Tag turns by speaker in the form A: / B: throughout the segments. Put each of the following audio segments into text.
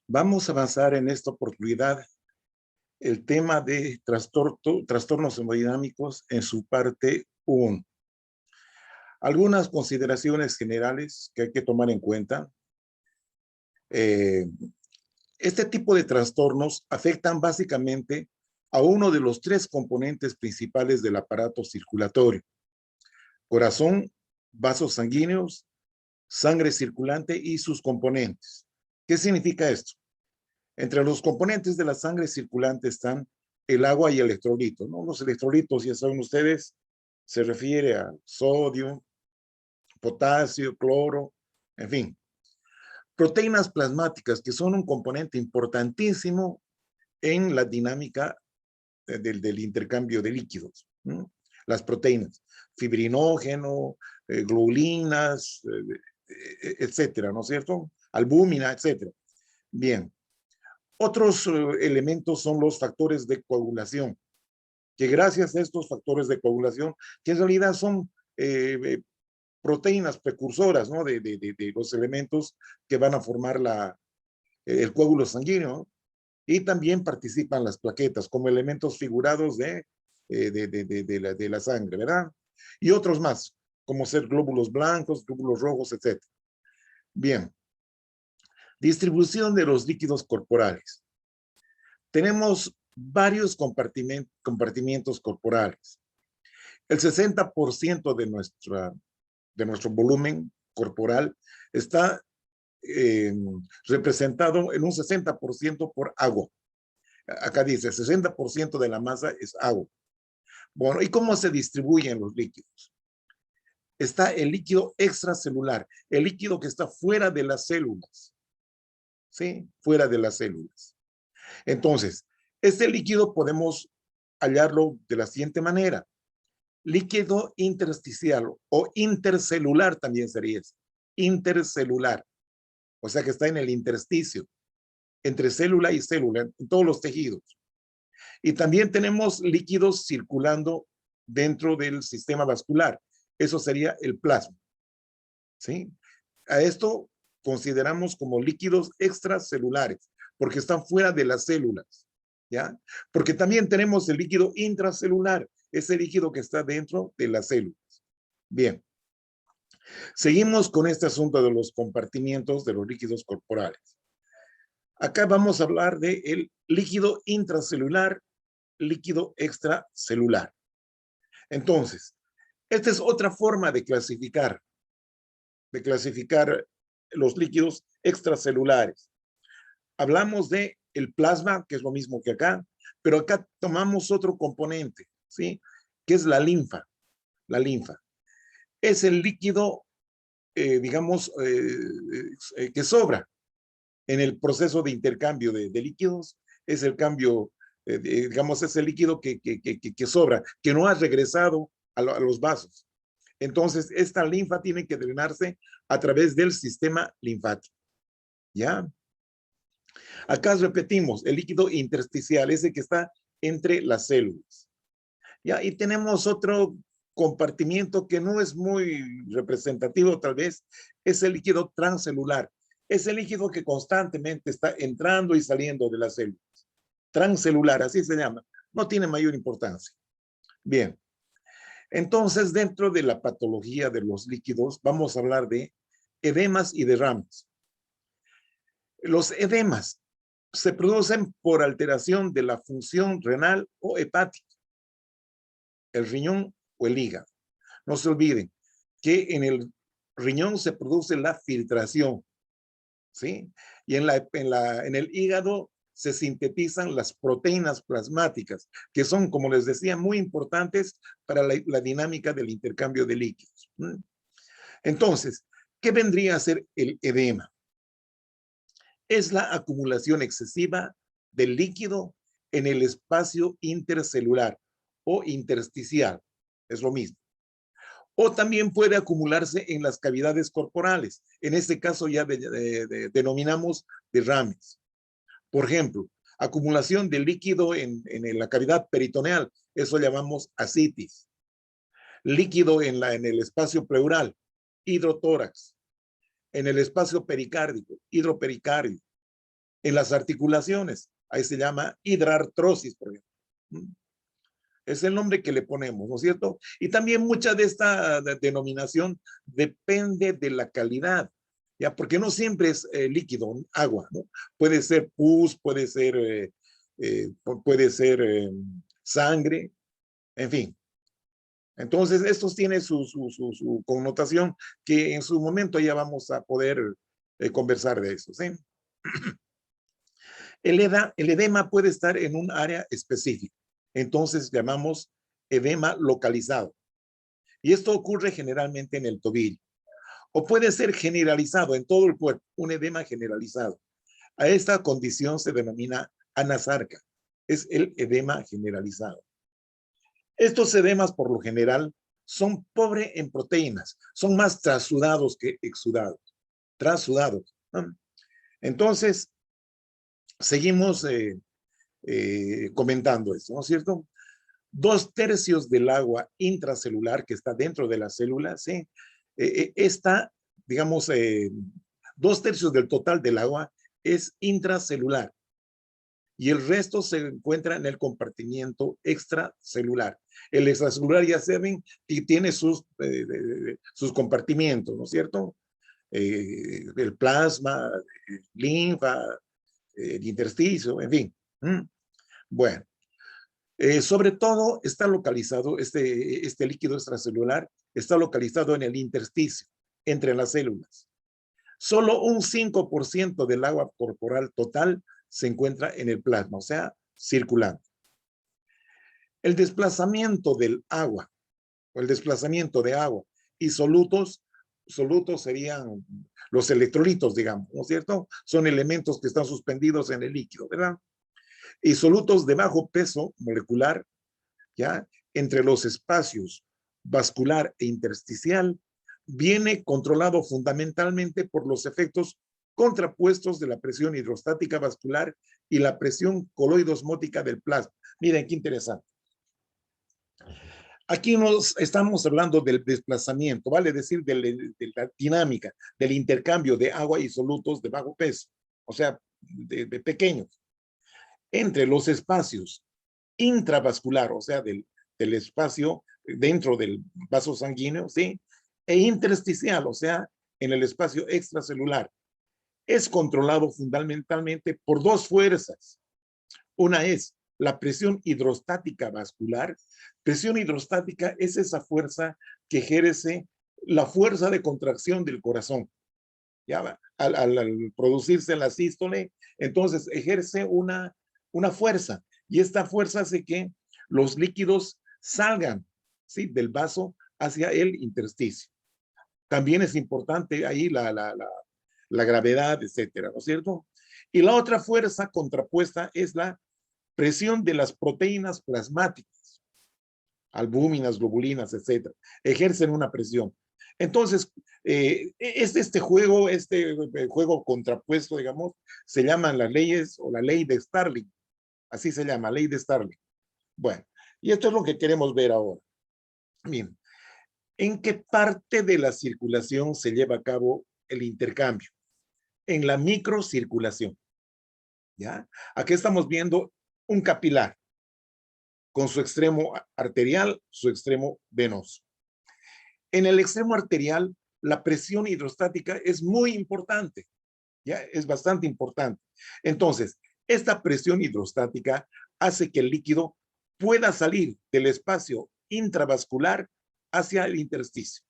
A: Vamos a avanzar en esta oportunidad el tema de trastornos hemodinámicos en su parte 1. Algunas consideraciones generales que hay que tomar en cuenta. Este tipo de trastornos afectan básicamente a uno de los 3 componentes principales del aparato circulatorio: corazón, vasos sanguíneos, sangre circulante y sus componentes. ¿Qué significa esto? Entre los componentes de la sangre circulante están el agua y electrolitos, ¿no? Los electrolitos, ya saben ustedes, se refiere a sodio, potasio, cloro, en fin. Proteínas plasmáticas, que son un componente importantísimo en la dinámica del intercambio de líquidos, ¿no? Las proteínas, fibrinógeno, glulinas, etcétera, ¿no es cierto? Albúmina, etcétera. Bien. Otros elementos son los factores de coagulación, que gracias a estos factores de coagulación, que en realidad son proteínas precursoras, ¿no? de los elementos que van a formar el coágulo sanguíneo, ¿no? Y también participan las plaquetas como elementos figurados de la sangre, ¿verdad? Y otros más, como ser glóbulos blancos, glóbulos rojos, etc. Bien. Distribución de los líquidos corporales. Tenemos varios compartimientos corporales. El 60% de nuestro volumen corporal está representado en un 60% por agua. Acá dice, 60% de la masa es agua. Bueno, ¿y cómo se distribuyen los líquidos? Está el líquido extracelular, el líquido que está fuera de las células. ¿Sí? Fuera de las células. Entonces, este líquido podemos hallarlo de la siguiente manera. Líquido intersticial o intercelular también sería eso. Intercelular. O sea que está en el intersticio, entre célula y célula, en todos los tejidos. Y también tenemos líquidos circulando dentro del sistema vascular. Eso sería el plasma. ¿Sí? A esto consideramos como líquidos extracelulares, porque están fuera de las células, ¿ya? Porque también tenemos el líquido intracelular, ese líquido que está dentro de las células. Bien. Seguimos con este asunto de los compartimientos de los líquidos corporales. Acá vamos a hablar del líquido intracelular, líquido extracelular. Entonces, esta es otra forma de clasificar los líquidos extracelulares. Hablamos de el plasma, que es lo mismo que acá, pero acá tomamos otro componente, ¿sí? Que es la linfa. La linfa es el líquido, digamos, que sobra en el proceso de intercambio de líquidos. Es el cambio, digamos, es el líquido que sobra, que no ha regresado a los vasos. Entonces, esta linfa tiene que drenarse a través del sistema linfático. ¿Ya? Acá repetimos, el líquido intersticial, ese que está entre las células. ¿Ya? Y tenemos otro compartimiento que no es muy representativo, tal vez, es el líquido transcelular. Es el líquido que constantemente está entrando y saliendo de las células. Transcelular, así se llama. No tiene mayor importancia. Bien. Entonces, dentro de la patología de los líquidos, vamos a hablar de edemas y derrames. Los edemas se producen por alteración de la función renal o hepática, el riñón o el hígado. No se olviden que en el riñón se produce la filtración, ¿sí? Y en el hígado se sintetizan las proteínas plasmáticas, que son, como les decía, muy importantes para la dinámica del intercambio de líquidos. Entonces, ¿qué vendría a ser el edema? Es la acumulación excesiva del líquido en el espacio intercelular o intersticial. Es lo mismo. O también puede acumularse en las cavidades corporales. En este caso ya denominamos derrames. Por ejemplo, acumulación de líquido en la cavidad peritoneal. Eso llamamos ascitis. Líquido en el espacio pleural, hidrotórax. En el espacio pericárdico, hidropericardio. en las articulaciones. Ahí se llama hidrartrosis, por ejemplo. Es el nombre que le ponemos, ¿no es cierto? Y también mucha de esta denominación depende de la calidad, ¿ya? Porque no siempre es líquido, agua, ¿no? Puede ser pus, puede ser sangre, en fin. Entonces, estos tienen su connotación que en su momento ya vamos a poder conversar de eso, ¿sí? El edema puede estar en un área específica. Entonces, llamamos edema localizado. Y esto ocurre generalmente en el tobillo. O puede ser generalizado en todo el cuerpo, un edema generalizado. A esta condición se denomina anasarca. Es el edema generalizado. Estos edemas, por lo general, son pobres en proteínas. Son más trasudados que exudados. Trasudados. Entonces, seguimos comentando esto, ¿no es cierto? 2/3 del agua intracelular que está dentro de la célula, ¿sí? Está, digamos, 2/3 del total del agua es intracelular y el resto se encuentra en el compartimiento extracelular. El extracelular ya saben y tiene sus compartimientos, ¿no es cierto? El plasma, linfa, el intersticio, en fin. Bueno, sobre todo está localizado, este líquido extracelular está localizado en el intersticio, entre las células. Solo un 5% del agua corporal total se encuentra en el plasma, o sea, circulando. El desplazamiento del agua, o el desplazamiento de agua y solutos serían los electrolitos, digamos, ¿no es cierto? Son elementos que están suspendidos en el líquido, ¿verdad? Y solutos de bajo peso molecular, ¿ya? Entre los espacios vascular e intersticial, viene controlado fundamentalmente por los efectos contrapuestos de la presión hidrostática vascular y la presión coloidosmótica del plasma. Miren qué interesante. Aquí nos estamos hablando del desplazamiento, vale decir, de la dinámica, del intercambio de agua y solutos de bajo peso, o sea, de pequeños, entre los espacios intravascular, o sea, del espacio dentro del vaso sanguíneo, ¿sí? E intersticial, o sea, en el espacio extracelular. Es controlado fundamentalmente por dos fuerzas. Una es la presión hidrostática vascular. Presión hidrostática es esa fuerza que ejerce la fuerza de contracción del corazón. ¿Ya? Al producirse la sístole, entonces ejerce una fuerza y esta fuerza hace que los líquidos salgan, ¿sí? Del vaso hacia el intersticio. También es importante ahí la gravedad, etcétera, ¿no es cierto? Y la otra fuerza contrapuesta es la presión de las proteínas plasmáticas, albúminas, globulinas, etcétera. Ejercen una presión. Entonces, este juego contrapuesto, digamos, se llaman las leyes o la ley de Starling. Así se llama, ley de Starling. Bueno, y esto es lo que queremos ver ahora. Bien, ¿en qué parte de la circulación se lleva a cabo el intercambio? En la microcirculación. ¿Ya? Aquí estamos viendo un capilar con su extremo arterial, su extremo venoso. En el extremo arterial, la presión hidrostática es muy importante, ¿ya? Es bastante importante. Entonces, esta presión hidrostática hace que el líquido pueda salir del espacio intravascular hacia el intersticio.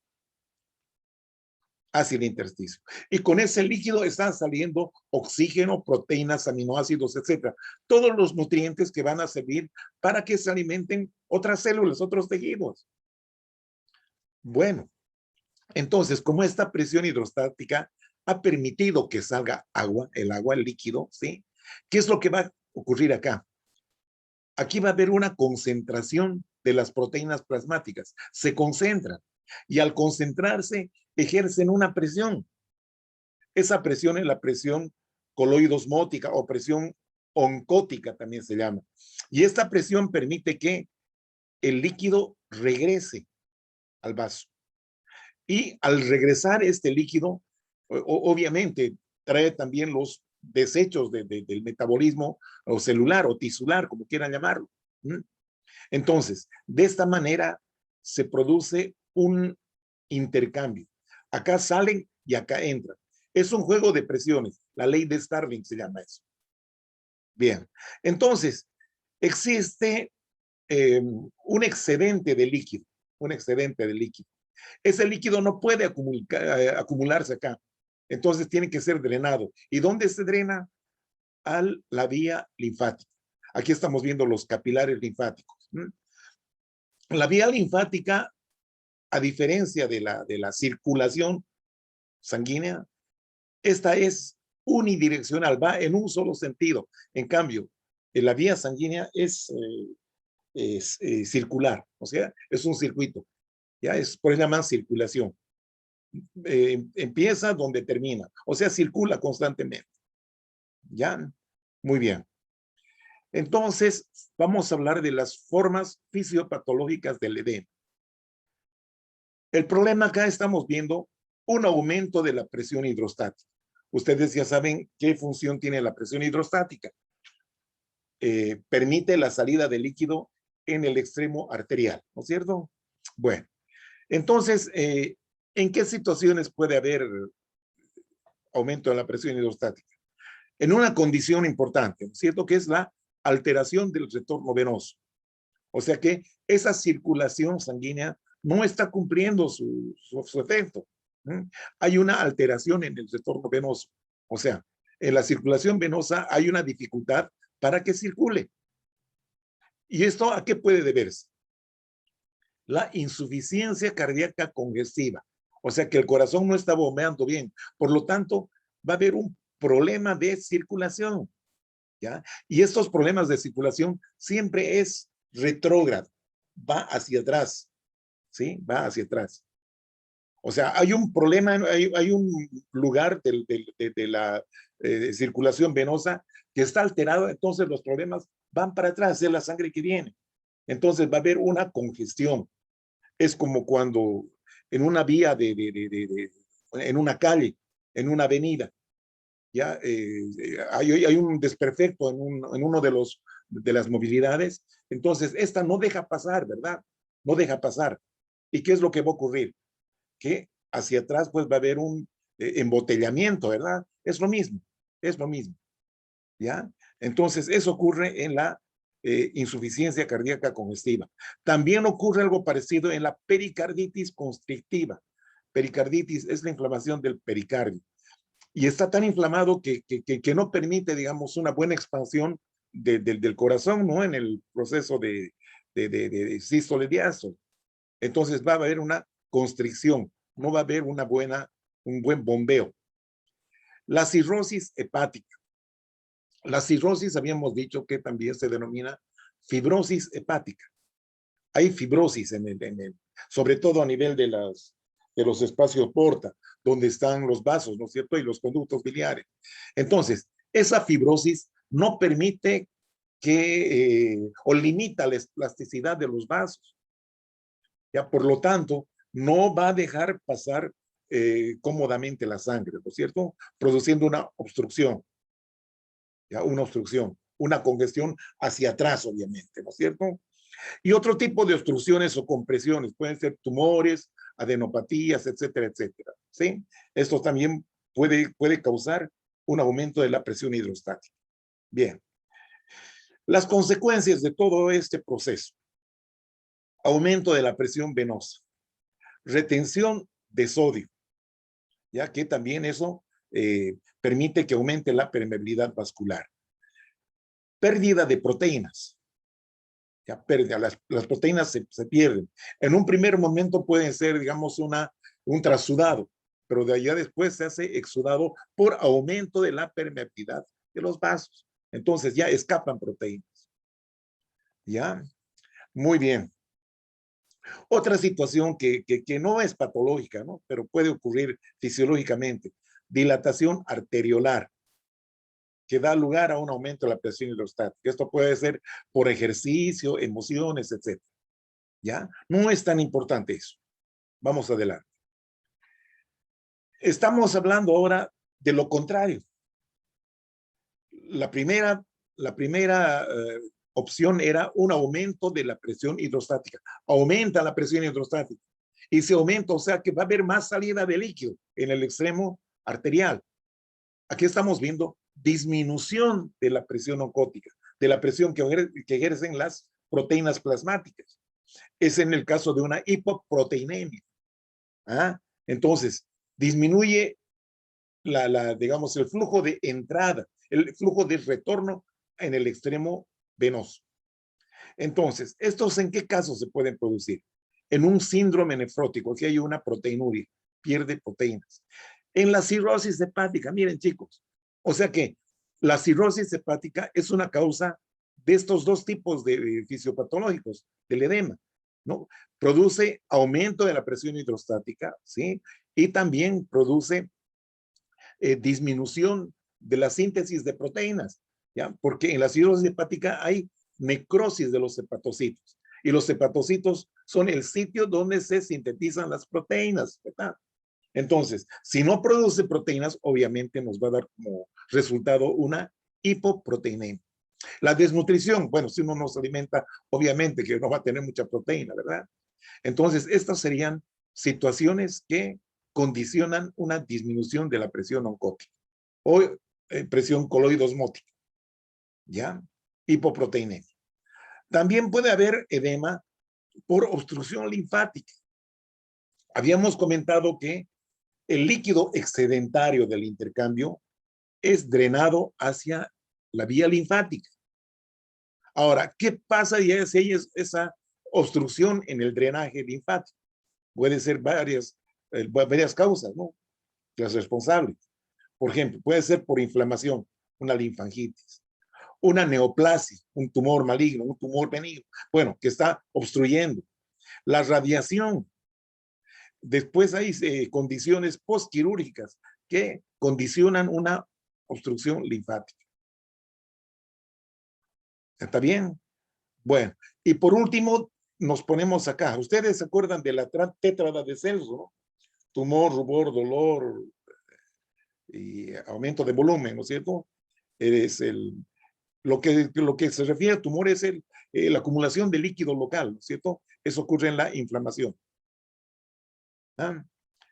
A: Hacia el intersticio. Y con ese líquido están saliendo oxígeno, proteínas, aminoácidos, etcétera. Todos los nutrientes que van a servir para que se alimenten otras células, otros tejidos. Bueno, entonces, como esta presión hidrostática ha permitido que salga agua, el líquido, ¿sí? ¿Qué es lo que va a ocurrir acá? Aquí va a haber una concentración de las proteínas plasmáticas. Se concentran y al concentrarse ejercen una presión. Esa presión es la presión coloidosmótica o presión oncótica también se llama. Y esta presión permite que el líquido regrese al vaso. Y al regresar este líquido, obviamente trae también los desechos del metabolismo o celular o tisular, como quieran llamarlo. Entonces, de esta manera se produce un intercambio. Acá salen y acá entran. Es un juego de presiones. La ley de Starling se llama eso. Bien, entonces, existe un excedente de líquido, un excedente de líquido. Ese líquido no puede acumularse acá, entonces tiene que ser drenado. ¿Y dónde se drena? A la vía linfática. Aquí estamos viendo los capilares linfáticos. La vía linfática, a diferencia de la circulación sanguínea, esta es unidireccional, va en un solo sentido. En cambio, la vía sanguínea es circular, o sea, es un circuito. Ya es por eso llaman circulación. Empieza donde termina, o sea, circula constantemente. Ya, muy bien. Entonces, vamos a hablar de las formas fisiopatológicas del edema. El problema acá estamos viendo un aumento de la presión hidrostática. Ustedes ya saben qué función tiene la presión hidrostática. Permite la salida de líquido en el extremo arterial, ¿no es cierto? Bueno, entonces, ¿en qué situaciones puede haber aumento de la presión hidrostática? En una condición importante, ¿no es cierto? Que es la alteración del retorno venoso. O sea que esa circulación sanguínea no está cumpliendo su efecto. Hay una alteración en el retorno venoso. O sea, en la circulación venosa hay una dificultad para que circule. ¿Y esto a qué puede deberse? La insuficiencia cardíaca congestiva. O sea que el corazón no está bombeando bien. Por lo tanto, va a haber un problema de circulación. ¿Ya? Y estos problemas de circulación siempre es retrógrado. Va hacia atrás. ¿Sí? Va hacia atrás. O sea, hay un problema, hay un lugar de la circulación venosa que está alterado, entonces los problemas van para atrás, es la sangre que viene. Entonces va a haber una congestión. Es como cuando en una vía en una calle, en una avenida, ya hay un desperfecto en uno de las movilidades, entonces esta no deja pasar, ¿verdad? No deja pasar. ¿Y qué es lo que va a ocurrir? Que hacia atrás pues va a haber un embotellamiento, ¿verdad? Es lo mismo, ¿ya? Entonces eso ocurre en la insuficiencia cardíaca congestiva. También ocurre algo parecido en la pericarditis constrictiva. Pericarditis es la inflamación del pericardio. Y está tan inflamado que no permite, digamos, una buena expansión del corazón, ¿no? En el proceso de sístole diástole. Entonces va a haber una constricción, no va a haber un buen bombeo. La cirrosis hepática. La cirrosis habíamos dicho que también se denomina fibrosis hepática. Hay fibrosis sobre todo a nivel de los espacios porta, donde están los vasos, ¿no es cierto? Y los conductos biliares. Entonces, esa fibrosis no permite o limita la elasticidad de los vasos. Ya, por lo tanto, no va a dejar pasar cómodamente la sangre, ¿no es cierto? Produciendo una obstrucción, ¿ya? Una obstrucción, una congestión hacia atrás, obviamente, ¿no es cierto? Y otro tipo de obstrucciones o compresiones, pueden ser tumores, adenopatías, etcétera, etcétera, ¿sí? Esto también puede causar un aumento de la presión hidrostática. Bien. Las consecuencias de todo este proceso. Aumento de la presión venosa. Retención de sodio, ya que también eso permite que aumente la permeabilidad vascular. Pérdida de proteínas. Ya pérdida, las proteínas se pierden. En un primer momento pueden ser, digamos, un trasudado, pero de allá después se hace exudado por aumento de la permeabilidad de los vasos. Entonces ya escapan proteínas. ¿Ya? Muy bien. Otra situación que no es patológica, ¿no? Pero puede ocurrir fisiológicamente. Dilatación arteriolar, que da lugar a un aumento de la presión hidrostática. Esto puede ser por ejercicio, emociones, etc. ¿Ya? No es tan importante eso. Vamos adelante. Estamos hablando ahora de lo contrario. la primera opción era un aumento de la presión hidrostática. Aumenta la presión hidrostática. Y se aumenta, o sea que va a haber más salida de líquido en el extremo arterial. Aquí estamos viendo disminución de la presión oncótica, de la presión que ejercen las proteínas plasmáticas. Es en el caso de una hipoproteinemia. ¿Ah? Entonces, disminuye digamos, el flujo de entrada, el flujo de retorno en el extremo venoso. Entonces, ¿estos en qué casos se pueden producir? En un síndrome nefrótico, que hay una proteinuria, pierde proteínas. En la cirrosis hepática, miren chicos, o sea que la cirrosis hepática es una causa de estos dos tipos de fisiopatológicos, del edema, ¿no? Produce aumento de la presión hidrostática, ¿sí? Y también produce disminución de la síntesis de proteínas, ¿ya? Porque en la cirrosis hepática hay necrosis de los hepatocitos. Y los hepatocitos son el sitio donde se sintetizan las proteínas, ¿verdad? Entonces, si no produce proteínas, obviamente nos va a dar como resultado una hipoproteinemia. La desnutrición, bueno, si uno no se alimenta, obviamente que no va a tener mucha proteína, ¿verdad? Entonces, estas serían situaciones que condicionan una disminución de la presión oncótica o presión coloidosmótica, ¿ya? Hipoproteinemia. También puede haber edema por obstrucción linfática. Habíamos comentado que el líquido excedentario del intercambio es drenado hacia la vía linfática. Ahora, ¿qué pasa si hay esa obstrucción en el drenaje linfático? Puede ser varias causas, ¿no? Las responsables. Por ejemplo, puede ser por inflamación, una linfangitis, una neoplasia, un tumor maligno, un tumor benigno, bueno, que está obstruyendo. La radiación. Después hay condiciones postquirúrgicas que condicionan una obstrucción linfática. ¿Está bien? Bueno, y por último, nos ponemos acá. Ustedes se acuerdan de la tétrada de Celso, ¿no? Tumor, rubor, dolor y aumento de volumen, ¿no es cierto? Lo que se refiere a tumor es la acumulación de líquido local, ¿no es cierto? Eso ocurre en la inflamación. ¿Ah?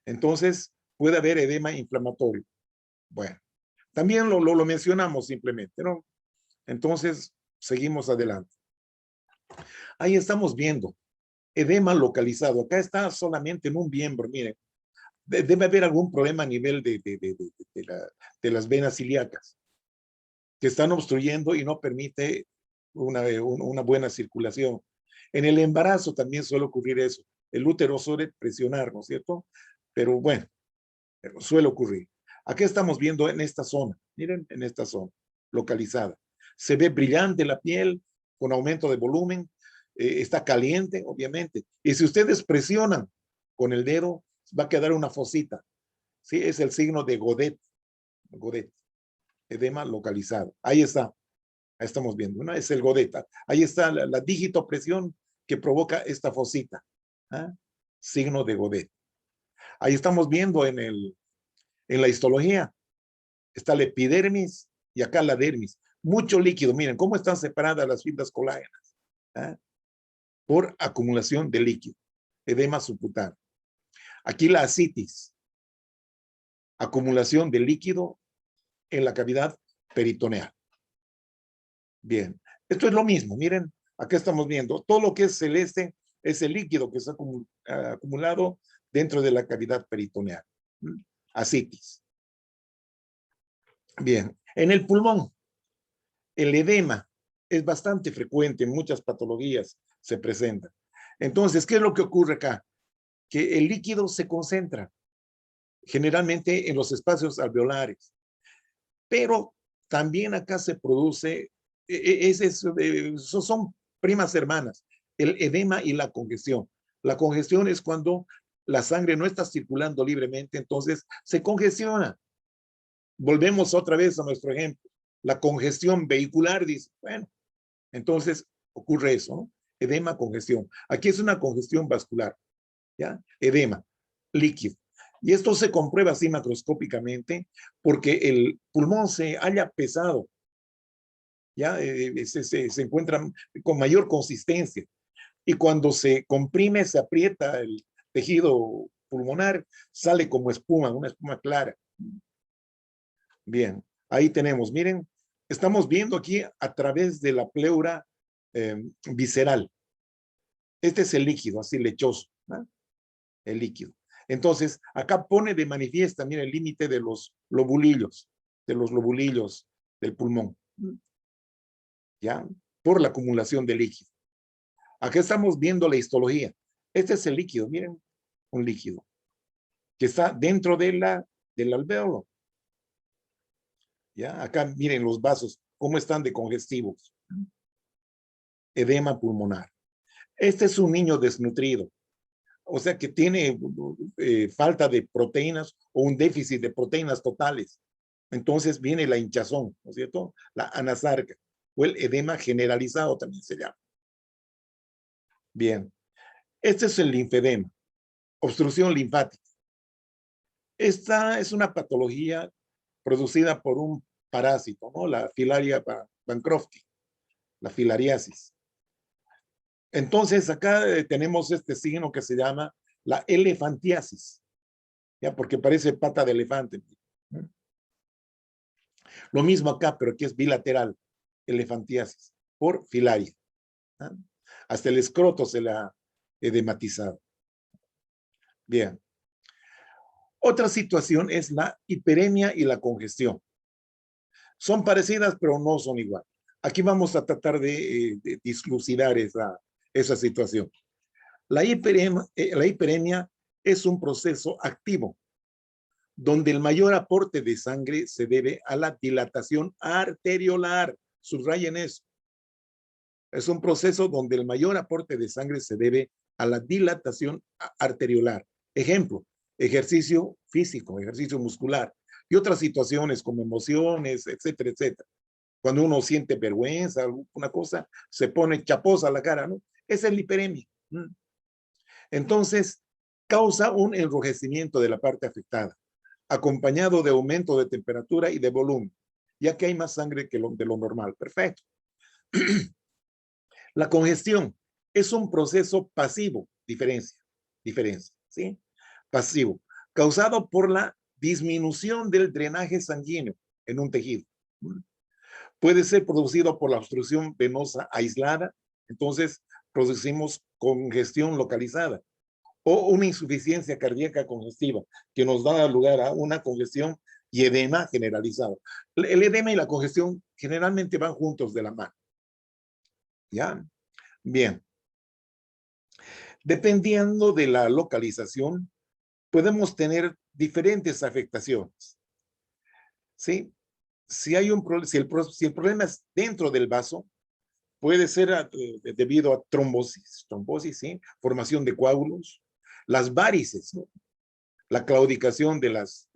A: Entonces, puede haber edema inflamatorio. Bueno, también lo mencionamos simplemente, ¿no? Entonces, seguimos adelante. Ahí estamos viendo edema localizado. Acá está solamente en un miembro, miren. Debe haber algún problema a nivel de las venas ilíacas que están obstruyendo y no permite una buena circulación. En el embarazo también suele ocurrir eso. El útero suele presionar, ¿no es cierto? Pero bueno, suele ocurrir. Aquí estamos viendo en esta zona, miren, en esta zona localizada. Se ve brillante la piel con aumento de volumen, está caliente, obviamente. Y si ustedes presionan con el dedo, va a quedar una fosita. ¿Sí? Es el signo de Godet. Godet. Edema localizado. Ahí está. Ahí estamos viendo, ¿no? Es el Godet. Ahí está la digitopresión que provoca esta fosita. ¿Ah? Signo de Godet. Ahí estamos viendo en la histología. Está la epidermis y acá la dermis. Mucho líquido. Miren cómo están separadas las fibras colágenas. ¿Ah? Por acumulación de líquido. Edema subcutáneo. Aquí la ascitis. Acumulación de líquido en la cavidad peritoneal. Bien. Esto es lo mismo. Miren, acá estamos viendo. Todo lo que es celeste es el líquido que está acumulado dentro de la cavidad peritoneal. Ascitis. Bien. En el pulmón, el edema es bastante frecuente en muchas patologías, se presenta. Entonces, ¿qué es lo que ocurre acá? Que el líquido se concentra generalmente en los espacios alveolares, pero también acá se produce, son primas hermanas, el edema y la congestión. La congestión es cuando la sangre no está circulando libremente, entonces se congestiona. Volvemos otra vez a nuestro ejemplo. La congestión vehicular dice, bueno, entonces ocurre eso, ¿no? Edema, congestión. Aquí es una congestión vascular, ¿ya? Edema, líquido. Y esto se comprueba así macroscópicamente porque el pulmón se halla pesado ya se encuentra con mayor consistencia. Y cuando se comprime, se aprieta el tejido pulmonar, sale como espuma, una espuma clara. Bien, ahí tenemos, miren, estamos viendo aquí a través de la pleura visceral. Este es el líquido, así lechoso, ¿no? El líquido. Entonces, acá pone de manifiesta, mira, el límite de los lobulillos del pulmón, ¿ya? Por la acumulación de líquido. Acá estamos viendo la histología. Este es el líquido, miren, un líquido que está dentro del alvéolo. ¿Ya? Acá miren los vasos, cómo están de congestivos. Edema pulmonar. Este es un niño desnutrido, o sea que tiene falta de proteínas o un déficit de proteínas totales. Entonces viene la hinchazón, ¿no es cierto? La anasarca o el edema generalizado también se llama. Bien, este es el linfedema, obstrucción linfática. Esta es una patología producida por un parásito, ¿no? La Filaria bancrofti, la filariasis. Entonces, acá tenemos este signo que se llama la elefantiasis, ¿ya? Porque parece pata de elefante. Lo mismo acá, pero aquí es bilateral, elefantiasis, por filaria. ¿Ya? Hasta el escroto se le ha edematizado. Bien. Otra situación es la hiperemia y la congestión. Son parecidas, pero no son igual. Aquí vamos a tratar de dislucidar esa situación. La hiperemia es un proceso activo, donde el mayor aporte de sangre se debe a la dilatación arteriolar. Subrayen eso. Es un proceso donde el mayor aporte de sangre se debe a la dilatación arteriolar. Ejemplo, ejercicio físico, ejercicio muscular y otras situaciones como emociones, etcétera, etcétera. Cuando uno siente vergüenza, alguna cosa, se pone chaposa la cara, ¿no? Esa es la hiperemia. Entonces, causa un enrojecimiento de la parte afectada, acompañado de aumento de temperatura y de volumen, ya que hay más sangre que de lo normal. Perfecto. La congestión es un proceso pasivo, diferencia, ¿sí? Pasivo, causado por la disminución del drenaje sanguíneo en un tejido. Puede ser producido por la obstrucción venosa aislada, entonces producimos congestión localizada, o una insuficiencia cardíaca congestiva, que nos da lugar a una congestión y edema generalizado. El edema y la congestión generalmente van juntos de la mano. ¿Ya? Bien. Dependiendo de la localización, podemos tener diferentes afectaciones. ¿Sí? Si el problema es dentro del vaso, puede ser debido a trombosis, ¿sí? Formación de coágulos, las varices, ¿no? La claudicación de las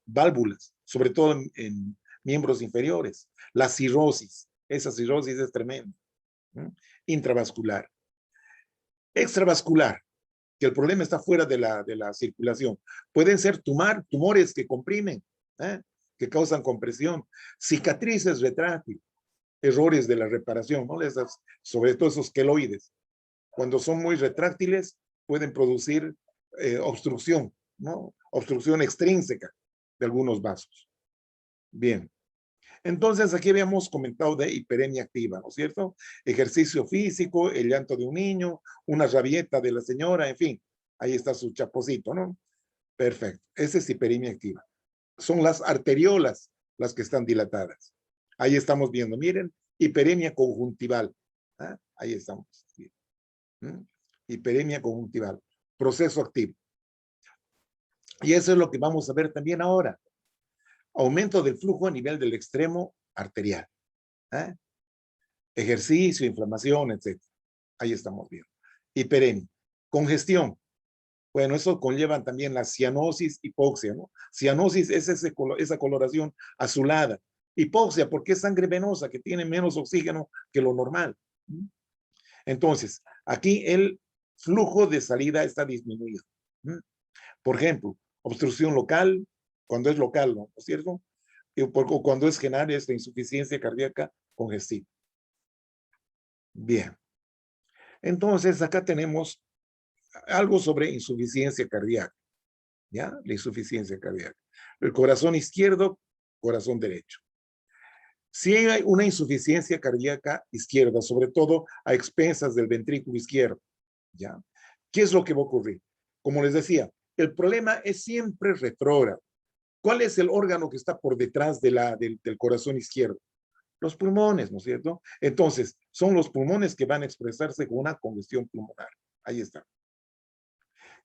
A: válvulas, sobre todo en miembros inferiores, la cirrosis, esa cirrosis es tremenda, ¿no? Intravascular. Extravascular, que el problema está fuera de la circulación. Pueden ser tumores que comprimen, que causan compresión, cicatrices retráctiles, errores de la reparación, ¿no? Sobre todo esos queloides. Cuando son muy retráctiles, pueden producir obstrucción, ¿no? Obstrucción extrínseca de algunos vasos. Bien. Entonces, aquí habíamos comentado de hiperemia activa, ¿no es cierto? Ejercicio físico, el llanto de un niño, una rabieta de la señora, en fin. Ahí está su chaposito, ¿no? Perfecto. Esa es hiperemia activa. Son las arteriolas las que están dilatadas. Ahí estamos viendo, miren, hiperemia conjuntival. ¿Ah? Ahí estamos. Hiperemia conjuntival, proceso activo. Y eso es lo que vamos a ver también ahora. Aumento del flujo a nivel del extremo arterial. ¿Eh? Ejercicio, inflamación, etc. Ahí estamos viendo. Hiperemia. Congestión. Bueno, eso conlleva también la cianosis, hipoxia, ¿no? Cianosis es esa coloración azulada. Hipoxia, porque es sangre venosa que tiene menos oxígeno que lo normal. Entonces, aquí el flujo de salida está disminuido. Por ejemplo, obstrucción local, cuando es local, ¿no es cierto? o cuando es general es la insuficiencia cardíaca congestiva. Bien. Entonces, acá tenemos algo sobre insuficiencia cardíaca, ¿ya? La insuficiencia cardíaca. El corazón izquierdo, corazón derecho. Si hay una insuficiencia cardíaca izquierda, sobre todo a expensas del ventrículo izquierdo, ¿ya? ¿Qué es lo que va a ocurrir? Como les decía, el problema es siempre retrógrado. ¿Cuál es el órgano que está por detrás del corazón izquierdo? Los pulmones, ¿no es cierto? Entonces, son los pulmones que van a expresarse con una congestión pulmonar. Ahí está.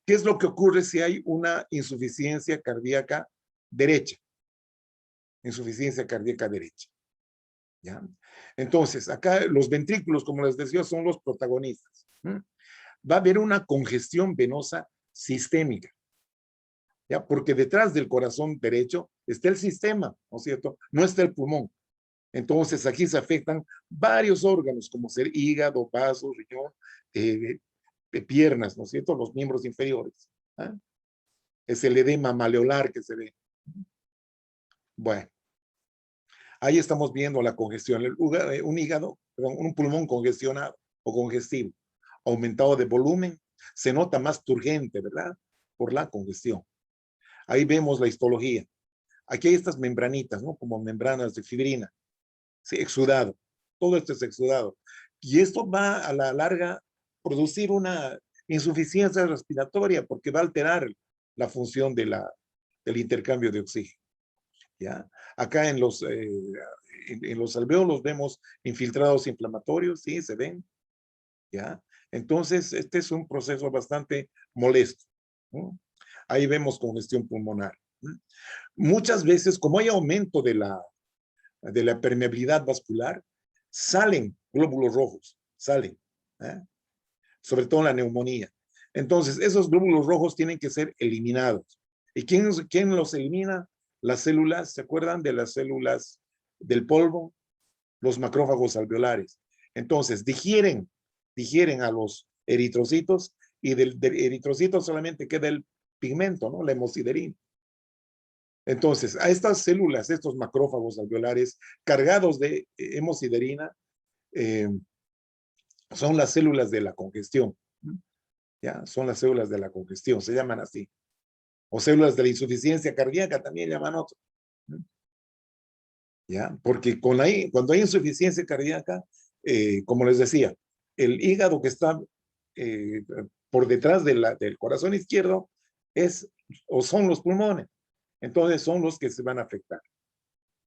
A: ¿Qué es lo que ocurre si hay una insuficiencia cardíaca derecha? Insuficiencia cardíaca derecha. ¿Ya? Entonces, acá los ventrículos, como les decía, son los protagonistas. Va a haber una congestión venosa sistémica, ¿ya? Porque detrás del corazón derecho está el sistema, ¿no es cierto? No está el pulmón. Entonces, aquí se afectan varios órganos, como ser hígado, vasos, riñón, piernas, ¿no es cierto? Los miembros inferiores. ¿Ah? Es el edema maleolar que se ve. Bueno, ahí estamos viendo la congestión. Un hígado, perdón, un pulmón congestionado o congestivo, aumentado de volumen, se nota más turgente, ¿verdad? Por la congestión. Ahí vemos la histología. Aquí hay estas membranitas, ¿no? Como membranas de fibrina. Sí, exudado. Todo esto es exudado. Y esto va a la larga producir una insuficiencia respiratoria porque va a alterar la función del intercambio de oxígeno. ¿Ya? Acá en los alvéolos vemos infiltrados inflamatorios, ¿sí? Se ven. ¿Ya? Entonces, este es un proceso bastante molesto, ¿no? Ahí vemos congestión pulmonar. Muchas veces, como hay aumento de la permeabilidad vascular, salen glóbulos rojos, salen, ¿eh? Sobre todo en la neumonía. Entonces, esos glóbulos rojos tienen que ser eliminados. ¿Y quién los elimina? Las células, ¿se acuerdan de las células del polvo? Los macrófagos alveolares. Entonces, digieren a los eritrocitos y del eritrocito solamente queda el pigmento, ¿no? La hemosiderina. Entonces, a estas células, estos macrófagos alveolares cargados de hemosiderina, son las células de la congestión. ¿Ya? Son las células de la congestión, se llaman así. O células de la insuficiencia cardíaca también llaman otro. ¿Ya? Porque cuando hay insuficiencia cardíaca, como les decía, el hígado que está por detrás del corazón izquierdo son los pulmones. Entonces son los que se van a afectar,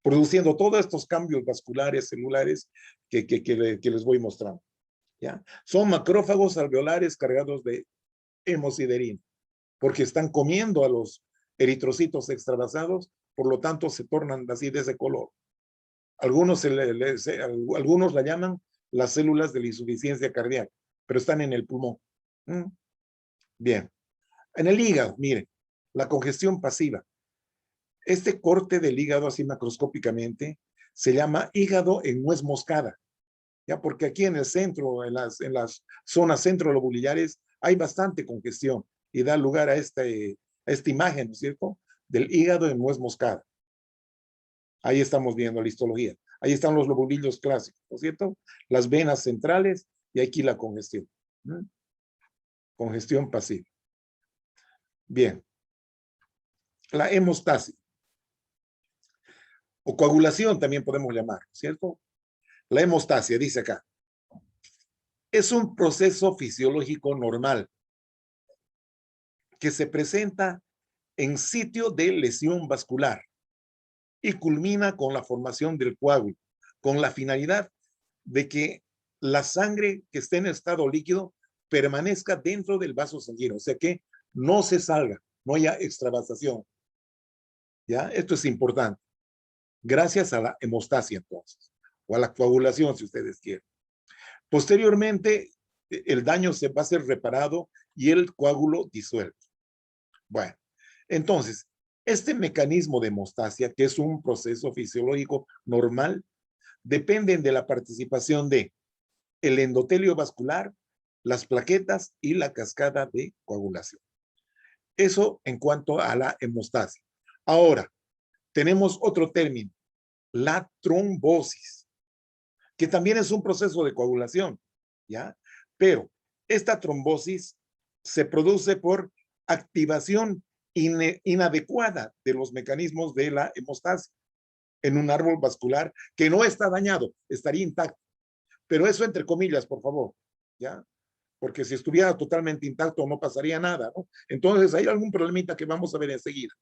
A: produciendo todos estos cambios vasculares, celulares que les voy mostrando. ¿Ya? Son macrófagos alveolares cargados de hemosiderina, porque están comiendo a los eritrocitos extravasados, por lo tanto se tornan así de ese color. Algunos la llaman las células de la insuficiencia cardíaca, pero están en el pulmón. Bien. En el hígado, miren, la congestión pasiva. Este corte del hígado, así macroscópicamente, se llama hígado en nuez moscada. Ya, porque aquí en el centro, en las zonas centrolobulares, hay bastante congestión y da lugar a esta imagen, ¿no es cierto?, del hígado en nuez moscada. Ahí estamos viendo la histología. Ahí están los lobulillos clásicos, ¿no es cierto? Las venas centrales y aquí la congestión. Congestión pasiva. Bien. La hemostasis. O coagulación también podemos llamar, ¿cierto? La hemostasia, dice acá, es un proceso fisiológico normal que se presenta en sitio de lesión vascular y culmina con la formación del coágulo, con la finalidad de que la sangre que esté en estado líquido permanezca dentro del vaso sanguíneo, o sea que no se salga, no haya extravasación. ¿Ya? Esto es importante. Gracias a la hemostasia, entonces, o a la coagulación, si ustedes quieren. Posteriormente, el daño se va a ser reparado y el coágulo disuelto. Bueno, entonces, este mecanismo de hemostasia, que es un proceso fisiológico normal, depende de la participación de el endotelio vascular, las plaquetas y la cascada de coagulación. Eso en cuanto a la hemostasia. Ahora, tenemos otro término, la trombosis, que también es un proceso de coagulación, ¿ya? Pero esta trombosis se produce por activación inadecuada de los mecanismos de la hemostasia en un árbol vascular que no está dañado, estaría intacto. Pero eso entre comillas, por favor, ¿ya? Porque si estuviera totalmente intacto no pasaría nada, ¿no? Entonces hay algún problemita que vamos a ver enseguida.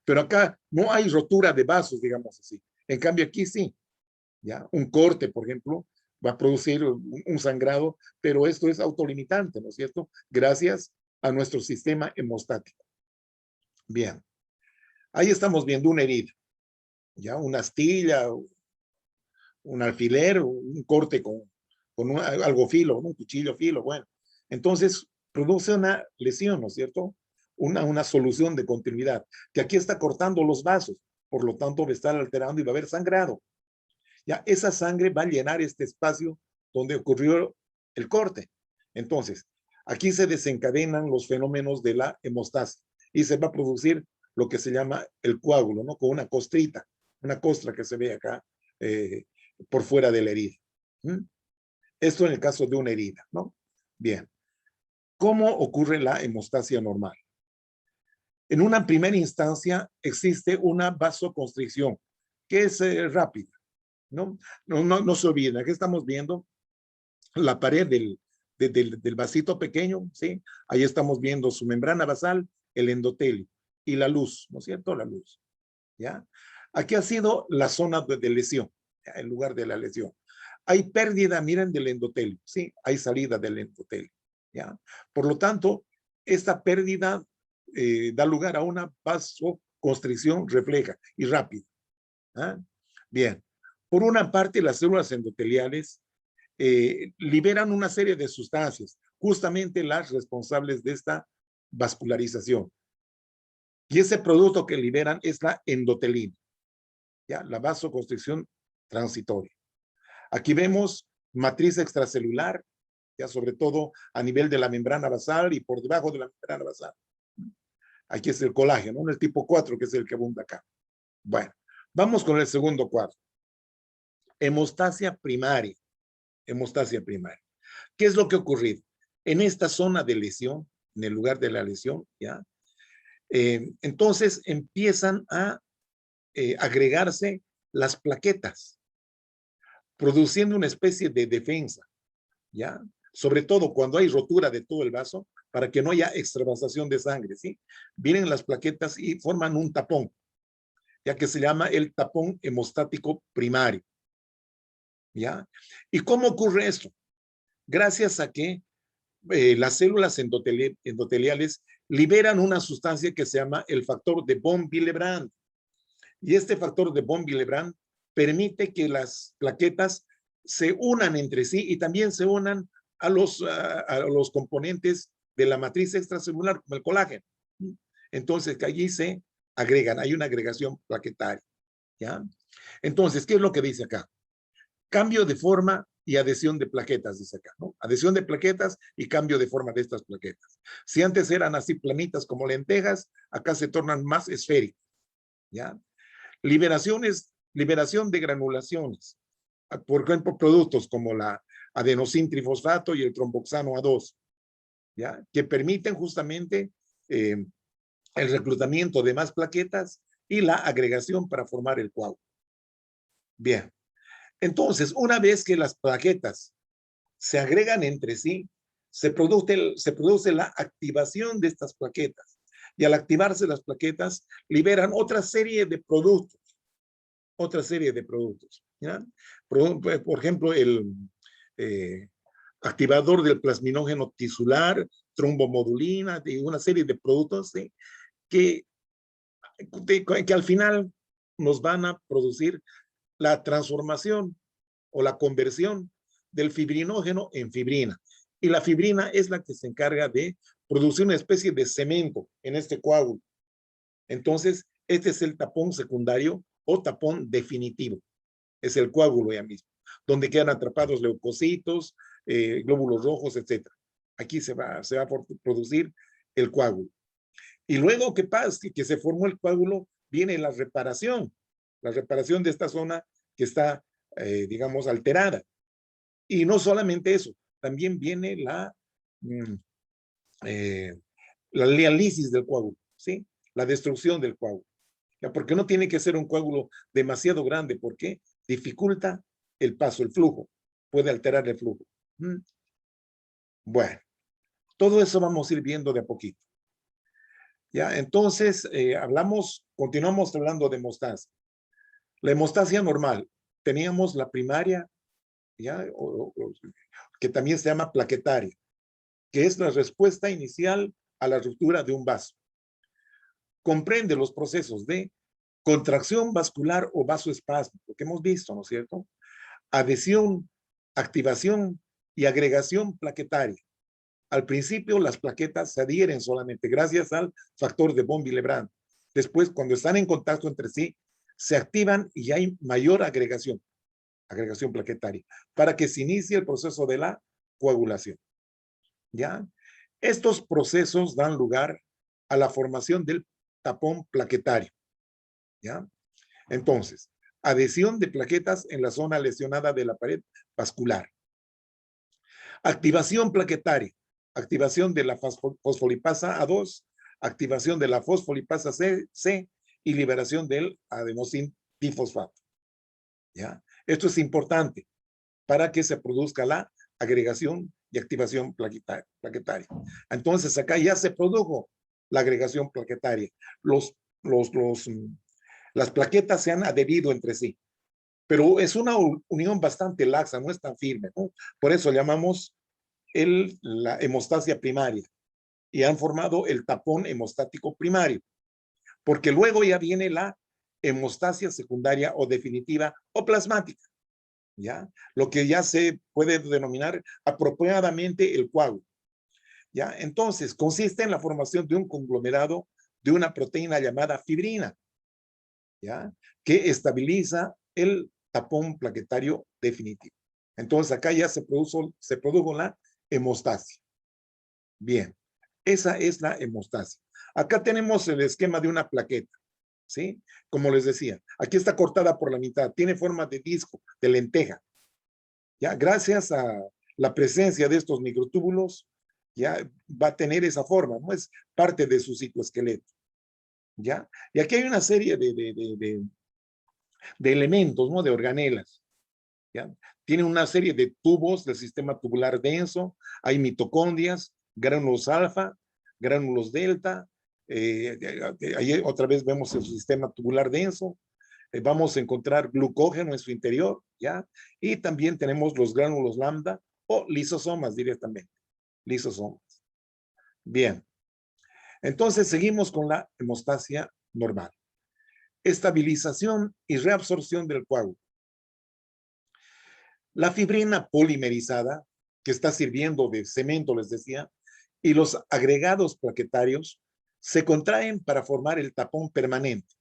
A: Pero acá no hay rotura de vasos, digamos así. En cambio aquí sí, ¿ya? Un corte, por ejemplo, va a producir un sangrado, pero esto es autolimitante, ¿no es cierto? Gracias a nuestro sistema hemostático. Bien, ahí estamos viendo una herida, ¿ya? Una astilla, un alfiler, un corte con algo filo, un cuchillo filo, bueno. Entonces, produce una lesión, ¿no es cierto? Una solución de continuidad, que aquí está cortando los vasos, por lo tanto va a estar alterando y va a haber sangrado. Ya esa sangre va a llenar este espacio donde ocurrió el corte. Entonces, aquí se desencadenan los fenómenos de la hemostasia y se va a producir lo que se llama el coágulo, ¿no? Con una costrita, una costra que se ve acá por fuera de la herida. Esto en el caso de una herida, ¿no? Bien. ¿Cómo ocurre la hemostasia normal? En una primera instancia existe una vasoconstricción, que es rápida, ¿no? No se olviden, aquí estamos viendo la pared del vasito pequeño, ¿sí? Ahí estamos viendo su membrana basal, el endotelio y la luz, ¿no es cierto? La luz, ¿ya? Aquí ha sido la zona de lesión, ¿ya? El lugar de la lesión. Hay pérdida, miren, del endotelio, ¿sí? Hay salida del endotelio, ¿ya? Por lo tanto, esta pérdida da lugar a una vasoconstricción refleja y rápida. ¿Ah? Bien, por una parte, las células endoteliales liberan una serie de sustancias, justamente las responsables de esta vascularización. Y ese producto que liberan es la endotelina, ¿ya? La vasoconstricción transitoria. Aquí vemos matriz extracelular, ya sobre todo a nivel de la membrana basal y por debajo de la membrana basal. Aquí es el colágeno, el tipo 4, que es el que abunda acá. Bueno, vamos con el segundo cuadro. Hemostasia primaria. Hemostasia primaria. ¿Qué es lo que ha ocurrido? En esta zona de lesión, en el lugar de la lesión, ¿ya? Entonces empiezan a agregarse las plaquetas, produciendo una especie de defensa, ¿ya? Sobre todo cuando hay rotura de todo el vaso, para que no haya extravasación de sangre, ¿sí? Vienen las plaquetas y forman un tapón, ya que se llama el tapón hemostático primario, ¿ya? ¿Y cómo ocurre esto? Gracias a que las células endoteliales liberan una sustancia que se llama el factor de von Willebrand. Y este factor de von Willebrand permite que las plaquetas se unan entre sí y también se unan a los componentes de la matriz extracelular, como el colágeno. Entonces, que allí se agregan, hay una agregación plaquetaria, ¿ya? Entonces, ¿qué es lo que dice acá? Cambio de forma y adhesión de plaquetas, dice acá, ¿no? Adhesión de plaquetas y cambio de forma de estas plaquetas. Si antes eran así planitas como lentejas, acá se tornan más esféricas, ¿ya? Liberación de granulaciones. Por ejemplo, productos como la adenosin trifosfato y el tromboxano A2, ¿ya? Que permiten justamente el reclutamiento de más plaquetas y la agregación para formar el coágulo. Bien. Entonces, una vez que las plaquetas se agregan entre sí, se produce la activación de estas plaquetas. Y al activarse las plaquetas, liberan otra serie de productos. ¿Ya? Por ejemplo, el activador del plasminógeno tisular, trombomodulina, y una serie de productos, ¿sí? que al final nos van a producir la transformación o la conversión del fibrinógeno en fibrina. Y la fibrina es la que se encarga de producir una especie de cemento en este coágulo. Entonces, este es el tapón secundario o tapón definitivo. Es el coágulo ya mismo, donde quedan atrapados leucocitos, glóbulos rojos, etc. Aquí se va a producir el coágulo. Y luego, ¿qué pasa? Que se formó el coágulo, viene la reparación de esta zona que está, digamos, alterada. Y no solamente eso, también viene la diálisis del coágulo, ¿sí? La destrucción del coágulo. ¿Ya? Porque no tiene que ser un coágulo demasiado grande, porque dificulta el paso, el flujo, puede alterar el flujo. Bueno, todo eso vamos a ir viendo de a poquito. ¿Ya? Entonces, continuamos hablando de hemostasia. La hemostasia normal, teníamos la primaria, ¿ya? Que también se llama plaquetaria, que es la respuesta inicial a la ruptura de un vaso. Comprende los procesos de contracción vascular o vasoespasmo, lo que hemos visto, ¿no es cierto? Adhesión, activación y agregación plaquetaria. Al principio las plaquetas se adhieren solamente gracias al factor de von Willebrand. Después, cuando están en contacto entre sí, se activan y hay mayor agregación plaquetaria, para que se inicie el proceso de la coagulación. ¿Ya? Estos procesos dan lugar a la formación del tapón plaquetario. ¿Ya? Entonces, adhesión de plaquetas en la zona lesionada de la pared vascular. Activación plaquetaria. Activación de la fosfolipasa A2, activación de la fosfolipasa C y liberación del adenosín difosfato. ¿Ya? Esto es importante para que se produzca la agregación y activación plaquetaria. Entonces, acá ya se produjo la agregación plaquetaria. Las plaquetas se han adherido entre sí, pero es una unión bastante laxa, no es tan firme, ¿no? Por eso llamamos la hemostasia primaria, y han formado el tapón hemostático primario, porque luego ya viene la hemostasia secundaria o definitiva o plasmática, ¿ya? Lo que ya se puede denominar apropiadamente el coágulo, ¿ya? Entonces, consiste en la formación de un conglomerado de una proteína llamada fibrina, ¿ya? Que estabiliza el tapón plaquetario definitivo. Entonces, acá ya se produjo la hemostasia. Bien, esa es la hemostasia. Acá tenemos el esquema de una plaqueta, ¿sí? Como les decía, aquí está cortada por la mitad, tiene forma de disco, de lenteja. Ya, gracias a la presencia de estos microtúbulos, ya va a tener esa forma, ¿no? Es parte de su citoesqueleto, ¿ya? Y aquí hay una serie de elementos, ¿no? De organelas, ¿ya? Tiene una serie de tubos del sistema tubular denso, hay mitocondrias, gránulos alfa, gránulos delta, ahí otra vez vemos el sistema tubular denso, vamos a encontrar glucógeno en su interior, ¿ya? Y también tenemos los gránulos lambda o lisosomas directamente, lisosomas. Bien, entonces seguimos con la hemostasia normal. Estabilización y reabsorción del coágulo. La fibrina polimerizada, que está sirviendo de cemento, les decía, y los agregados plaquetarios se contraen para formar el tapón permanente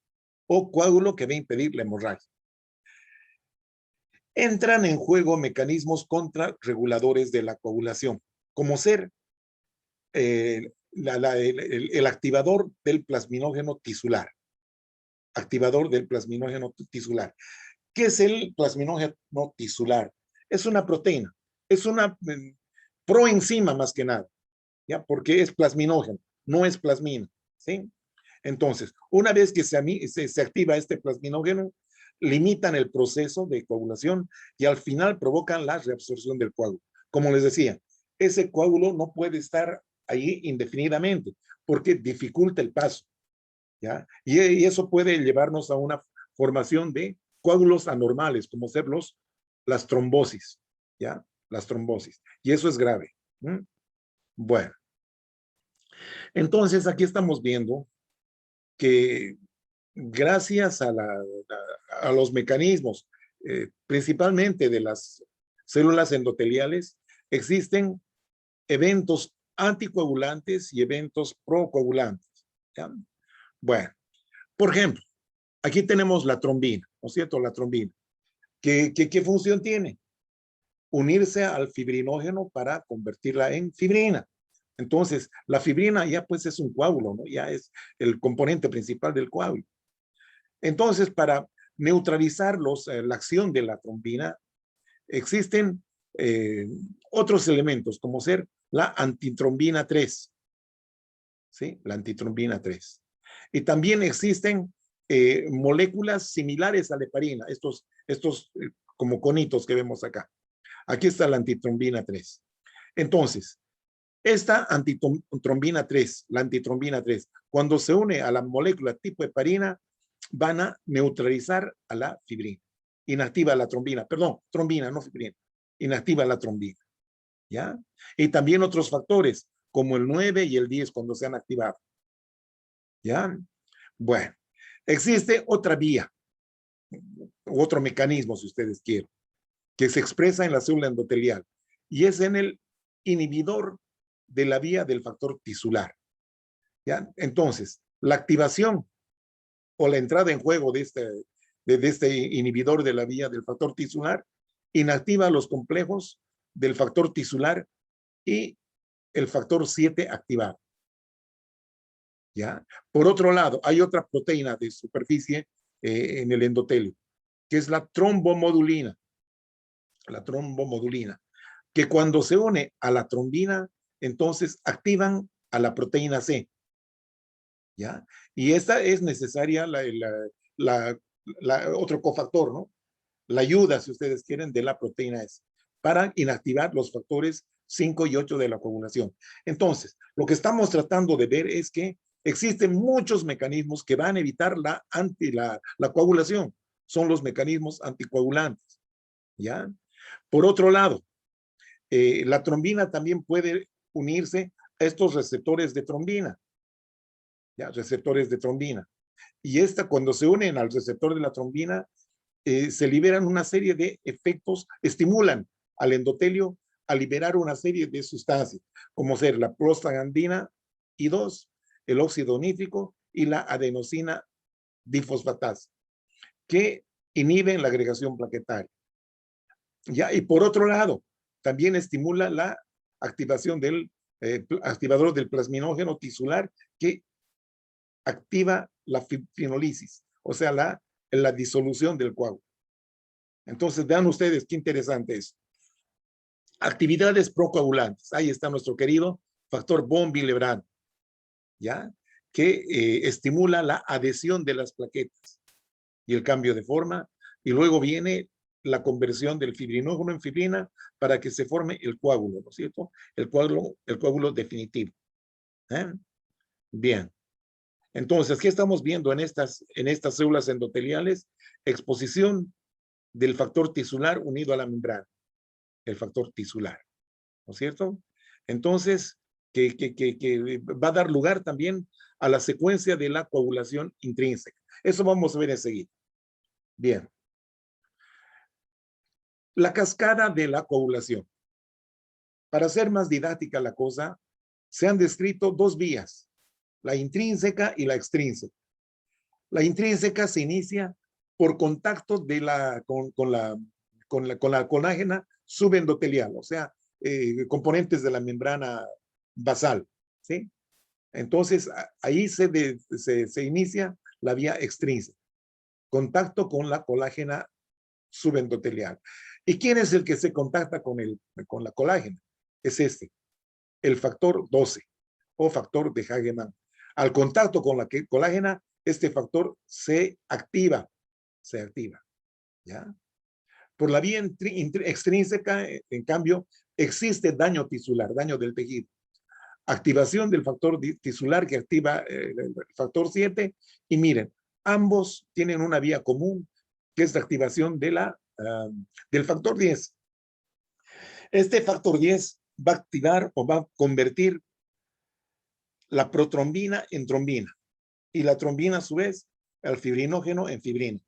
A: o coágulo que va a impedir la hemorragia. Entran en juego mecanismos contrarreguladores de la coagulación, como ser el activador del plasminógeno tisular. Activador del plasminógeno tisular. ¿Qué es el plasminógeno tisular? Es una proteína, es una proenzima más que nada, ¿ya? Porque es plasminógeno, no es plasmina, ¿sí? Entonces, una vez que se activa este plasminógeno, limitan el proceso de coagulación y al final provocan la reabsorción del coágulo. Como les decía, ese coágulo no puede estar ahí indefinidamente porque dificulta el paso, ¿ya? Y eso puede llevarnos a una formación de coágulos anormales, como ser las trombosis, ¿ya? Las trombosis. Y eso es grave. Bueno. Entonces, aquí estamos viendo que gracias a los mecanismos, principalmente de las células endoteliales, existen eventos anticoagulantes y eventos procoagulantes, ¿ya? Bueno, por ejemplo, aquí tenemos la trombina, ¿no es cierto? La trombina. ¿Qué función tiene? Unirse al fibrinógeno para convertirla en fibrina. Entonces, la fibrina ya pues es un coágulo, ¿no? Ya es el componente principal del coágulo. Entonces, para neutralizar la acción de la trombina, existen otros elementos, como ser la antitrombina 3, ¿sí? La antitrombina 3. Y también existen moléculas similares a la heparina, estos como conitos que vemos acá. Aquí está la antitrombina 3. Entonces, esta antitrombina 3, la antitrombina 3, cuando se une a la molécula tipo heparina, van a neutralizar a la fibrina. Inactiva la trombina, perdón, trombina, no fibrina. Inactiva la trombina. ¿Ya? Y también otros factores, como el 9 y el 10 cuando se han activado. ¿Ya? Bueno, existe otra vía, otro mecanismo, si ustedes quieren, que se expresa en la célula endotelial, y es en el inhibidor de la vía del factor tisular. ¿Ya? Entonces, la activación o la entrada en juego de este inhibidor de la vía del factor tisular inactiva los complejos del factor tisular y el factor 7 activado. ¿Ya? Por otro lado, hay otra proteína de superficie en el endotelio, que es la trombomodulina. La trombomodulina, que cuando se une a la trombina, entonces activan a la proteína C. ¿Ya? Y esta es necesaria otro cofactor, ¿no? La ayuda, si ustedes quieren, de la proteína S para inactivar los factores 5 y 8 de la coagulación. Entonces, lo que estamos tratando de ver es que existen muchos mecanismos que van a evitar la coagulación. Son los mecanismos anticoagulantes. ¿Ya? Por otro lado, la trombina también puede unirse a estos receptores de trombina. ¿Ya? Receptores de trombina. Y cuando se unen al receptor de la trombina, se liberan una serie de efectos, estimulan al endotelio a liberar una serie de sustancias, como ser la prostaglandina I2, el óxido nítrico y la adenosina difosfatasa, que inhiben la agregación plaquetaria. ¿Ya? Y por otro lado, también estimula la activación del activador del plasminógeno tisular que activa la fibrinolisis, o sea, la disolución del coágulo. Entonces, vean ustedes qué interesante es. Actividades procoagulantes. Ahí está nuestro querido factor von Willebrand, ¿ya? Que estimula la adhesión de las plaquetas y el cambio de forma. Y luego viene la conversión del fibrinógeno en fibrina para que se forme el coágulo, ¿no es cierto? El coágulo definitivo. ¿Eh? Bien. Entonces, ¿qué estamos viendo en estas células endoteliales? Exposición del factor tisular unido a la membrana, el factor tisular, ¿no es cierto? Entonces, que va a dar lugar también a la secuencia de la coagulación intrínseca. Eso vamos a ver enseguida. Bien. La cascada de la coagulación. Para hacer más didáctica la cosa, se han descrito dos vías, la intrínseca y la extrínseca. La intrínseca se inicia por contacto con la colágena subendotelial, o sea, componentes de la membrana basal, ¿sí? Entonces, ahí se inicia la vía extrínseca, contacto con la colágena subendotelial. ¿Y quién es el que se contacta con la colágena? Es el factor 12 o factor de Hagemann. Al contacto con la colágena, este factor se activa, ¿ya? Por la vía extrínseca, en cambio, existe daño tisular, daño del tejido. Activación del factor tisular que activa el factor 7. Y miren, ambos tienen una vía común, que es la activación del factor 10. Este factor 10 va a activar o va a convertir la protrombina en trombina y la trombina a su vez el fibrinógeno en fibrina.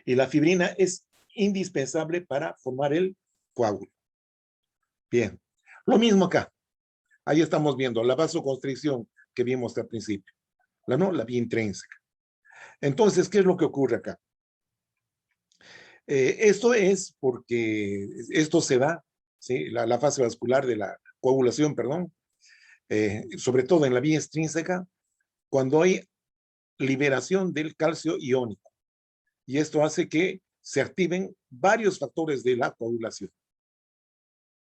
A: Y la fibrina es indispensable para formar el coágulo. Bien, lo mismo acá. Ahí estamos viendo la vasoconstricción que vimos al principio. La vía intrínseca. Entonces, ¿qué es lo que ocurre acá? Esto es porque esto se da, ¿sí? La fase vascular de la coagulación, perdón, sobre todo en la vía extrínseca, cuando hay liberación del calcio iónico. Y esto hace que se activen varios factores de la coagulación.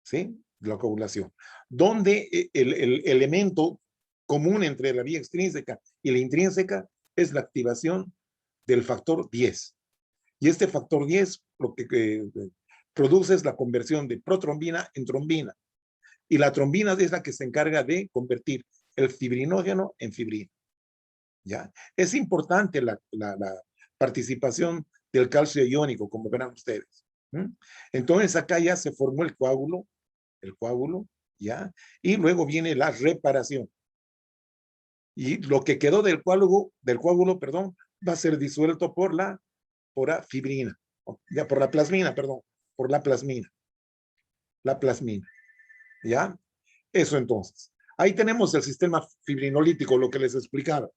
A: ¿Sí? La coagulación. Donde el elemento común entre la vía extrínseca y la intrínseca es la activación del factor 10. Y este factor 10 lo que produce es la conversión de protrombina en trombina. Y la trombina es la que se encarga de convertir el fibrinógeno en fibrina. ¿Ya? Es importante la participación del calcio iónico, como verán ustedes. Entonces acá ya se formó el coágulo, ¿ya? Y luego viene la reparación. Y lo que quedó del coágulo, perdón, va a ser disuelto por la fibrina, ya por la plasmina, perdón, por la plasmina, ¿ya? Eso entonces. Ahí tenemos el sistema fibrinolítico, lo que les explicaba.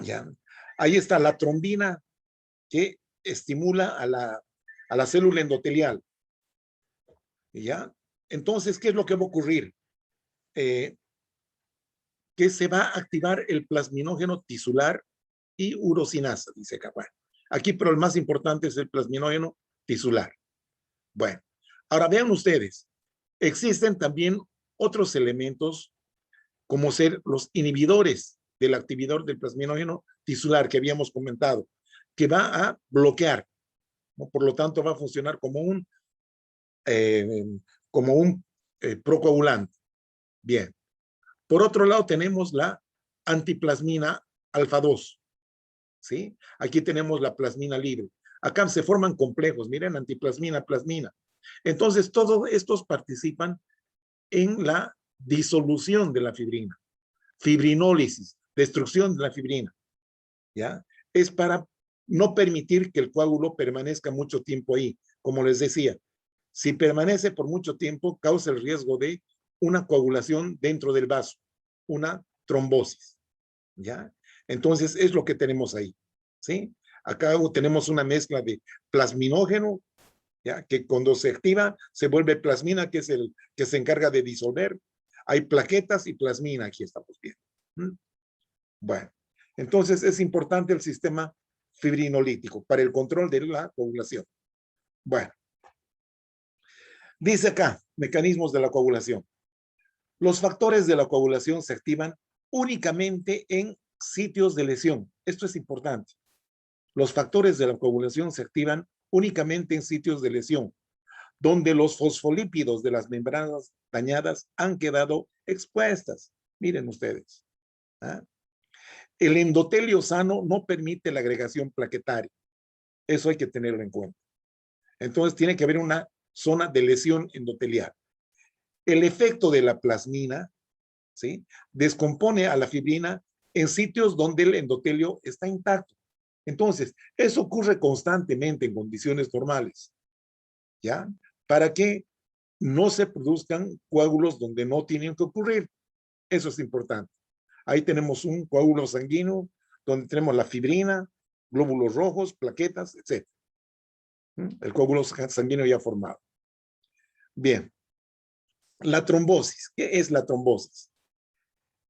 A: ¿Ya? Ahí está la trombina que estimula a la célula endotelial. ¿Ya? Entonces, ¿qué es lo que va a ocurrir? Que se va a activar el plasminógeno tisular y urosinasa, dice acá. Bueno, aquí, pero el más importante es el plasminógeno tisular. Bueno, ahora vean ustedes, existen también otros elementos como ser los inhibidores del activador del plasminógeno tisular que habíamos comentado, que va a bloquear, ¿no? Por lo tanto va a funcionar como un procoagulante. Bien. Por otro lado tenemos la antiplasmina alfa 2, ¿sí? Aquí tenemos la plasmina libre. Acá se forman complejos, miren, antiplasmina, plasmina. Entonces, todos estos participan en la disolución de la fibrina, fibrinólisis, destrucción de la fibrina, ¿ya? Es para no permitir que el coágulo permanezca mucho tiempo ahí. Como les decía, si permanece por mucho tiempo, causa el riesgo de una coagulación dentro del vaso, una trombosis, ¿ya? Entonces, es lo que tenemos ahí, ¿sí? Acá tenemos una mezcla de plasminógeno, ¿ya? Que cuando se activa, se vuelve plasmina, que es el que se encarga de disolver. Hay plaquetas y plasmina, aquí estamos viendo. Bueno, entonces es importante el sistema fibrinolítico para el control de la coagulación. Bueno, dice acá, mecanismos de la coagulación. Los factores de la coagulación se activan únicamente en sitios de lesión. Esto es importante. Los factores de la coagulación se activan únicamente en sitios de lesión, donde los fosfolípidos de las membranas dañadas han quedado expuestas. Miren ustedes. ¿Ah? El endotelio sano no permite la agregación plaquetaria. Eso hay que tenerlo en cuenta. Entonces tiene que haber una zona de lesión endotelial. El efecto de la plasmina, ¿sí? Descompone a la fibrina en sitios donde el endotelio está intacto. Entonces, eso ocurre constantemente en condiciones normales, ¿ya? Para que no se produzcan coágulos donde no tienen que ocurrir. Eso es importante. Ahí tenemos un coágulo sanguíneo donde tenemos la fibrina, glóbulos rojos, plaquetas, etc. El coágulo sanguíneo ya formado. Bien. La trombosis. ¿Qué es la trombosis?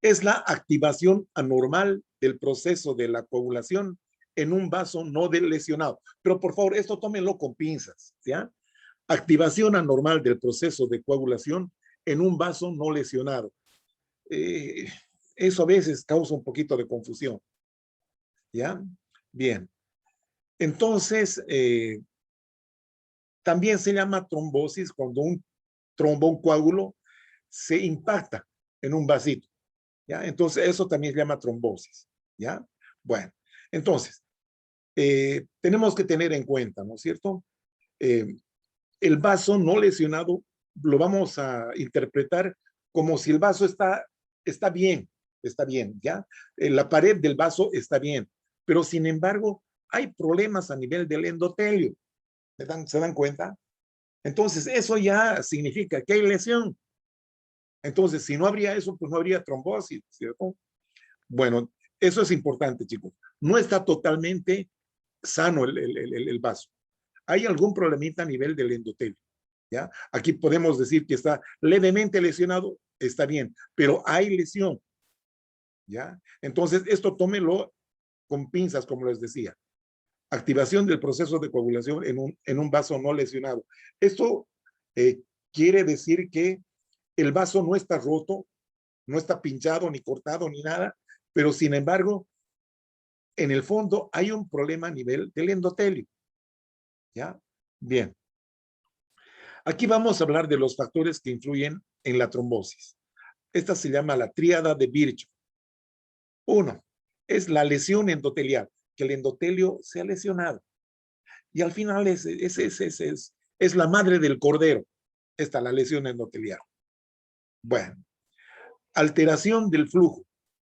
A: Es la activación anormal del proceso de la coagulación en un vaso no lesionado. Pero por favor, esto tómenlo con pinzas, ¿ya? Activación anormal del proceso de coagulación en un vaso no lesionado. Eso a veces causa un poquito de confusión, ¿ya? Bien. Entonces, también se llama trombosis cuando un coágulo se impacta en un vasito, ¿ya? Entonces, eso también se llama trombosis, ¿ya? Bueno, entonces, tenemos que tener en cuenta, ¿no es cierto? El vaso no lesionado lo vamos a interpretar como si el vaso está bien, ¿ya? La pared del vaso está bien, pero sin embargo, hay problemas a nivel del endotelio. ¿Se dan cuenta? Entonces, eso ya significa que hay lesión. Entonces, si no habría eso, pues no habría trombosis, ¿cierto? Bueno, eso es importante, chicos. No está totalmente sano el vaso. Hay algún problemita a nivel del endotelio, ¿ya? Aquí podemos decir que está levemente lesionado, está bien, pero hay lesión. ¿ya? Entonces, esto tómelo con pinzas, como les decía. Activación del proceso de coagulación en un vaso no lesionado. Esto quiere decir que el vaso no está roto, no está pinchado, ni cortado, ni nada, pero sin embargo, en el fondo hay un problema a nivel del endotelio. ¿Ya? Bien. Aquí vamos a hablar de los factores que influyen en la trombosis. Esta se llama la tríada de Virchow. Uno, es la lesión endotelial, que el endotelio se ha lesionado. Y al final es la madre del cordero, esta la lesión endotelial. Bueno, alteración del flujo,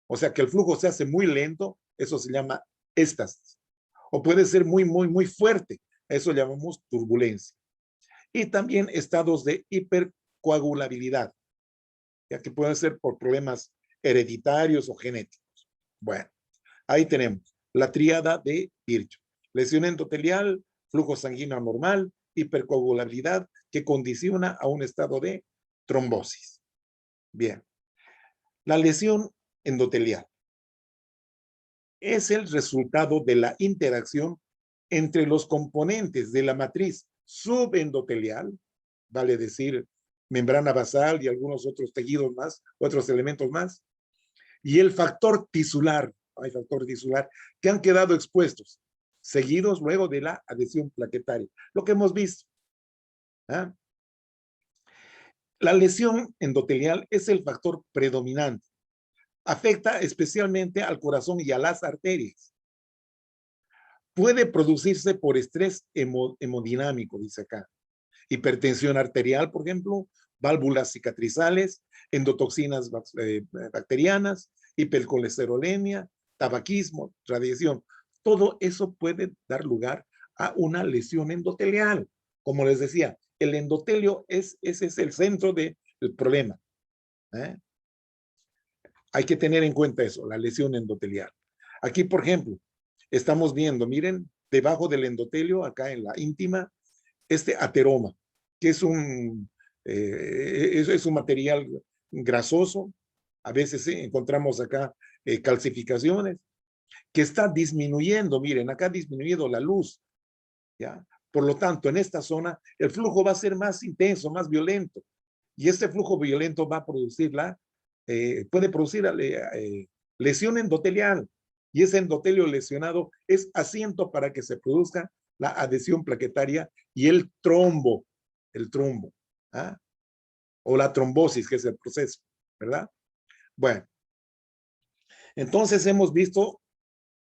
A: o sea que el flujo se hace muy lento, eso se llama éstasis. O puede ser muy fuerte, eso llamamos turbulencia. Y también estados de hipercoagulabilidad, ya que pueden ser por problemas hereditarios o genéticos. Bueno, ahí tenemos la tríada de Virchow. Lesión endotelial, flujo sanguíneo anormal, hipercoagulabilidad que condiciona a un estado de trombosis. Bien. La lesión endotelial es el resultado de la interacción entre los componentes de la matriz subendotelial, vale decir, membrana basal y algunos otros tejidos más, otros elementos más, y el factor tisular, hay factor tisular, que han quedado expuestos, seguidos luego de la adhesión plaquetaria. Lo que hemos visto. ¿Ah? La lesión endotelial es el factor predominante. Afecta especialmente al corazón y a las arterias. Puede producirse por estrés hemodinámico, dice acá. Hipertensión arterial, por ejemplo, válvulas cicatrizales, endotoxinas bacterianas, hipercolesterolemia, tabaquismo, radiación. Todo eso puede dar lugar a una lesión endotelial. Como les decía, el endotelio ese es el centro del problema. Hay que tener en cuenta eso, la lesión endotelial. Aquí, por ejemplo, estamos viendo, miren, debajo del endotelio, acá en la íntima, este ateroma, que es es un material grasoso. A veces encontramos acá calcificaciones, que está disminuyendo, miren, acá ha disminuido la luz, ¿ya? Por lo tanto, en esta zona, el flujo va a ser más intenso, más violento, y este flujo violento va a producir puede producir lesión endotelial, y ese endotelio lesionado es asiento para que se produzca la adhesión plaquetaria y el trombo, ¿ah? O la trombosis, que es el proceso, ¿verdad? Bueno, entonces hemos visto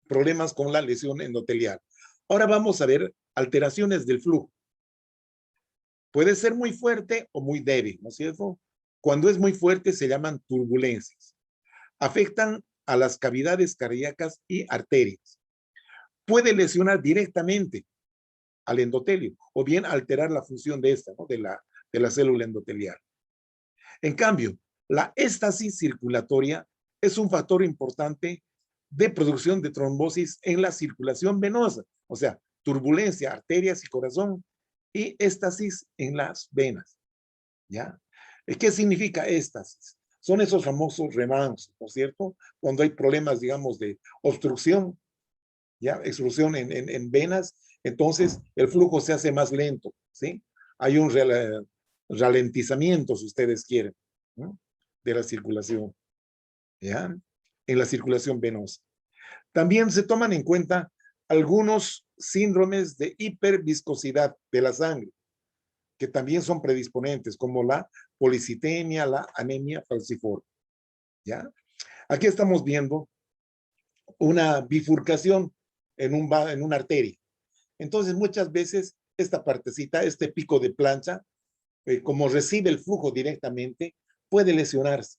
A: problemas con la lesión endotelial. Ahora vamos a ver alteraciones del flujo. Puede ser muy fuerte o muy débil, ¿no es cierto? Cuando es muy fuerte se llaman turbulencias. Afectan a las cavidades cardíacas y arterias. Puede lesionar directamente al endotelio o bien alterar la función de esta, ¿no? de la célula endotelial. En cambio, la éstasis circulatoria es un factor importante de producción de trombosis en la circulación venosa, o sea, turbulencia, arterias y corazón, y éstasis en las venas. ¿Ya? ¿Qué significa éstasis? Son esos famosos remansos, ¿no es cierto? Cuando hay problemas, digamos, de obstrucción, ¿ya? Extrusión en venas, entonces el flujo se hace más lento, ¿sí? Hay un ralentizamiento, si ustedes quieren, ¿no? De la circulación, ¿ya? En la circulación venosa. También se toman en cuenta algunos síndromes de hiperviscosidad de la sangre, que también son predisponentes, como la policitemia, la anemia falciforme, ¿ya? Aquí estamos viendo una bifurcación en una arteria. Entonces, muchas veces esta partecita, este pico de plancha, como recibe el flujo directamente, puede lesionarse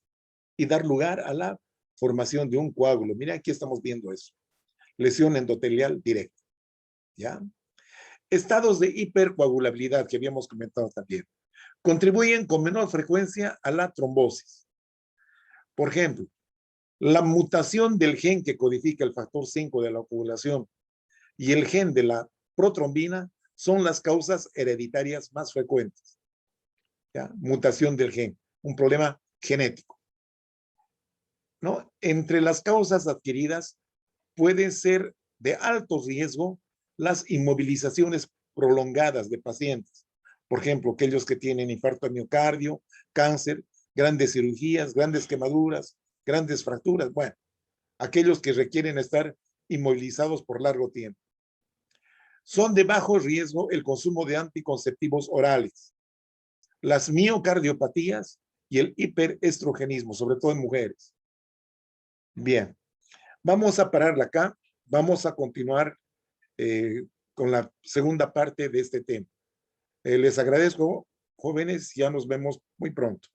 A: y dar lugar a la formación de un coágulo. Mira, aquí estamos viendo eso. Lesión endotelial directa, ¿ya? Estados de hipercoagulabilidad que habíamos comentado también. Contribuyen con menor frecuencia a la trombosis. Por ejemplo, la mutación del gen que codifica el factor 5 de la coagulación y el gen de la protrombina son las causas hereditarias más frecuentes. ¿Ya? Mutación del gen, un problema genético. ¿no? Entre las causas adquiridas pueden ser de alto riesgo las inmovilizaciones prolongadas de pacientes. Por ejemplo, aquellos que tienen infarto de miocardio, cáncer, grandes cirugías, grandes quemaduras, grandes fracturas. Bueno, aquellos que requieren estar inmovilizados por largo tiempo. Son de bajo riesgo el consumo de anticonceptivos orales, las miocardiopatías y el hiperestrogenismo, sobre todo en mujeres. Bien, vamos a pararla acá. Vamos a continuar con la segunda parte de este tema. Les agradezco, jóvenes, ya nos vemos muy pronto.